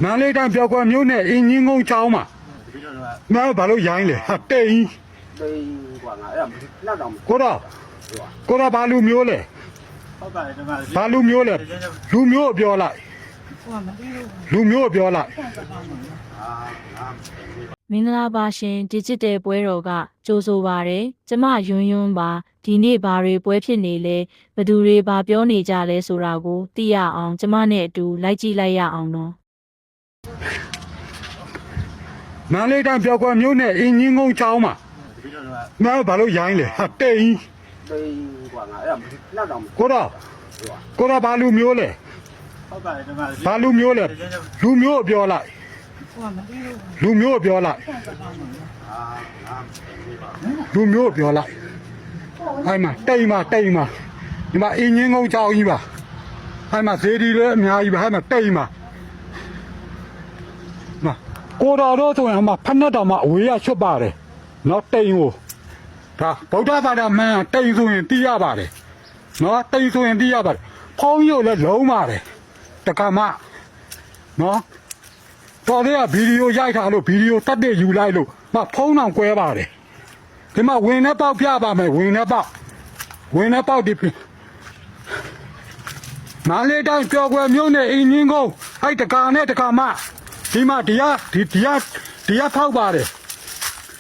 မန္တလေးတိုင်းပြောက်ကွယ်မြို့နယ်အင်းကြီးကုန်းချောင်းမှာမင်းဘာလို့ရိုင်းလဲဟာတိတ်ကွာငါအဲ့ဒါနောက်တော့ကိုတော့ဘာလူမျိုးလဲဟုတ်ပါတယ်ဒီမှာ ဘာလူမျိုးလဲလူမျိုးပြောလိုက်လူမျိုးပြောလိုက်မင်္ဂလာပါရှင်ဒီဂျစ်တယ်ပွဲတော်ကကြိုဆိုပါရယ်ကျမယွန်းယွန်းပါဒီနေ့ဘာတွေပွဲဖြစ်နေလဲဘသူတွေဘာပြောနေကြလဲဆိုတာကိုသိရအောင်ကျမနဲ့အတူလိုက်ကြည့်လိုက်ရအောင်နော်မန္တလေးတိုင်းပြောက်ကွယ်မြို့နယ်အင်းကြီးကုန်းချောင်းမှာမင်းဘာလို့ရိုင်းလဲဟာတိတ်ကွာငါအဲ့ဒါနောက်တော့ကိုတော့ဘာလူမျိုးလဲဟုတ်ပါတယ်ဒီမှာ ဘာလူမျိုးလဲလူမျိုးပြောလိုက်လူမျိုးပြောလိုက်လူမျိုးပြောလိုက်အဲ့မှာတိတ်မှာဒီမှာအင်းကြီးကုန်းချောင်းကြီးပါအဲ့မှာဇေဒီလည်းအများကြီးပါအဲ့မှာတိတ်မှာကိုတော်ဆိုရင်အမဖက်နဲ့တော်မှအဝေးရချွတ်ပါတယ်နော်တိမ်ကိုဒါဗုဒ္ဓဘာသာမှန်တိမ်ဆိုရင်သိရပါတယ်နော်တိမ်ဆိုရင်သိရပါတယ်ဖုံးကြီးကိုလည်းလုံးပါတယ်တက္ကမနော်တော်တဲ့ကဗီဒီယိုရိုက်ထားလို့ဗီဒီယိုတတ်တဲ့ယူလိုက်လို့မဖုံးအောင်ကွဲပါတယ်ဒီမှာဝင်နဲ့ပေါက်ပြပါမယ်ဝင်နဲ့ပေါက်ဒီမန္တလေးတိုင်းပြောက်ွယ်မြို့နယ်အင်းကြီးကုန်းအဲ့တက္ကနဲ့တက္ကမဒီမှာဒီကဖောက်ပါတယ်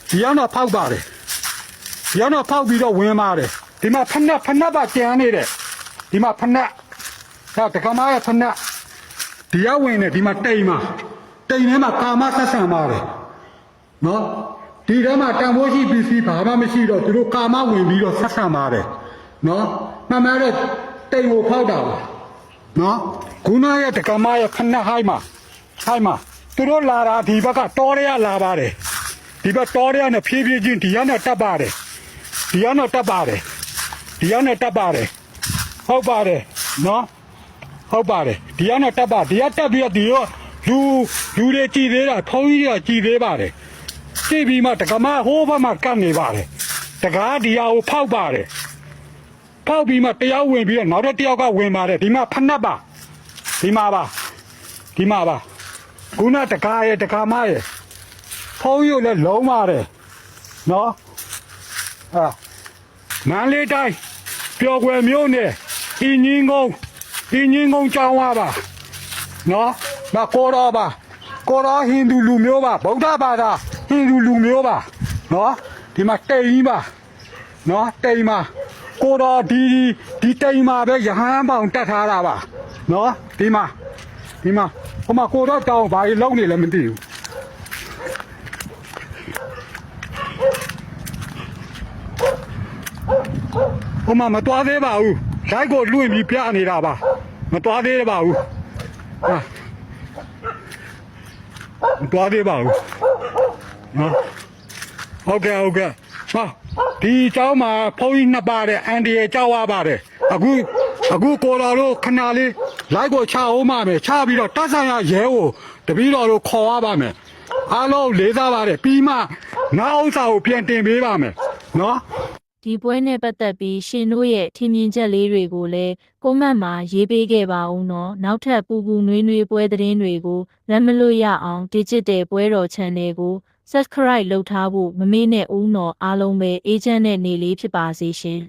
ဒီကတော့ဖောက်ပါတယ်ဒီကတော့ဖောက်ပြီးတော့ဝင်ပါတယ်ဒီမှာဖက်နက်ပါကျန်နေတယ်ဒီမှာဖက်နက်ဒါတက္ကမရဲ့ဖက်နက်ဒီကဝင်နေဒီမှာတိမ်ထဲမှာကာမဆက်ဆံပါတယ်နော်ဒီထဲမှာတန်ဖိုးရှိပစ္စည်းဘာမှမရှိတော့သူတို့ကာမဝင်ပြီးတော့ဆက်ဆံပါတယ်နော်မှန်မှန်တဲ့တိမ်ကိုဖောက်တာပါနော်ခုနရဲ့တက္ကမရဲ့ဖက်နက်ဟိုင်းမှာသူတို့လာတာဒီဘက်ကတောရဲလာပါတယ်ဒီဘက်တောရဲနဲ့ဖြည်းဖြည်းချင်းဒီရနဲ့တက်ပါတယ်ဟုတ်ပါတယ်နော်ဟုတ်ပါတယ်ဒီရနဲ့တက်ပါဒီရတက်ပြီးတော့ဒီရောလူတွေကြည်သေးတာထုံးကြီးတွေကကြည်သေးပါတယ်ကြည့်ပြီးမှတက္ကမဟိုးဘက်မှာကတ်နေပါတယ်တကားဒီဟာကိုဖောက်ပါတယ်ဖောက်ပြီးမှတယောက်ဝင်ပြီးတော့နောက်တစ်ယောက်ကဝင်ပါတယ်ဒီမှာဖက်နက်ပါဒီမှာပါခုနတကားရဲ့တကားမရဲ့ဖုံးရုပ်လည်းလုံးပါတယ်နော်မန္တလေးတိုင်းပျော်ကွယ်မြို့နယ်အင်းကြီးကုန်းကျောင်းပါနော်မကိုတော်ဟိန္ဒူလူမျိုးပါဗုဒ္ဓဘာသာဟိန္ဒူလူမျိုးပါနော်ဒီမှာတိမ်ကြီးပါနော်တိမ်မှာကိုတော်ဒီတိမ်မှာပဲရဟန်းပေါင်တက်ထားတာပါနော်ဒီမှာဟိုမှာကိုတော့တောင်းဘာကြီးလုံးနေလဲမသိဘူးဟိုမှာမတွားသေးပါဘူးလိုက်ကိုလွင့်ပြီးပြနေတာပါမတွားသေးပါဘူးမတွားသေးပါဘူးနော်ဟုတ်ကဲ့ဟာဒီเจ้าမှာဖုန်းကြီးနှစ်ပါးတဲ့အန်ဒီရဲ့เจ้าရပါတယ်အခုကိုတော်တို့ခဏလေးလိုက်ကိုချအောင်ပါမယ်ချပြီးတော့တက်ဆိုင်ရရဲကိုတပီးတော်တို့ခေါ်ရပါမယ်အားလုံးလေးစားပါတယ်ပြီးမှနောက်ဥစ္စာကိုပြန်တင်ပေးပါမယ်နော်ဒီပွဲနဲ့ပတ်သက်ပြီးရှင်တို့ရဲ့ထင်မြင်ချက်လေးတွေကိုလည်းကွန်မန့်မှာရေးပေးခဲ့ပါဦးနော်နောက်ထပ်ပူနွေးပွဲသတင်းတွေကိုလက်မလွတ်ရအောင် Digital ပွဲတော် Channel ကို Subscribe လုပ်ထားဖို့မမေ့နဲ့ဦးနော်အားလုံးပဲအေဂျင့်နဲ့နေလေးဖြစ်ပါစေရှင်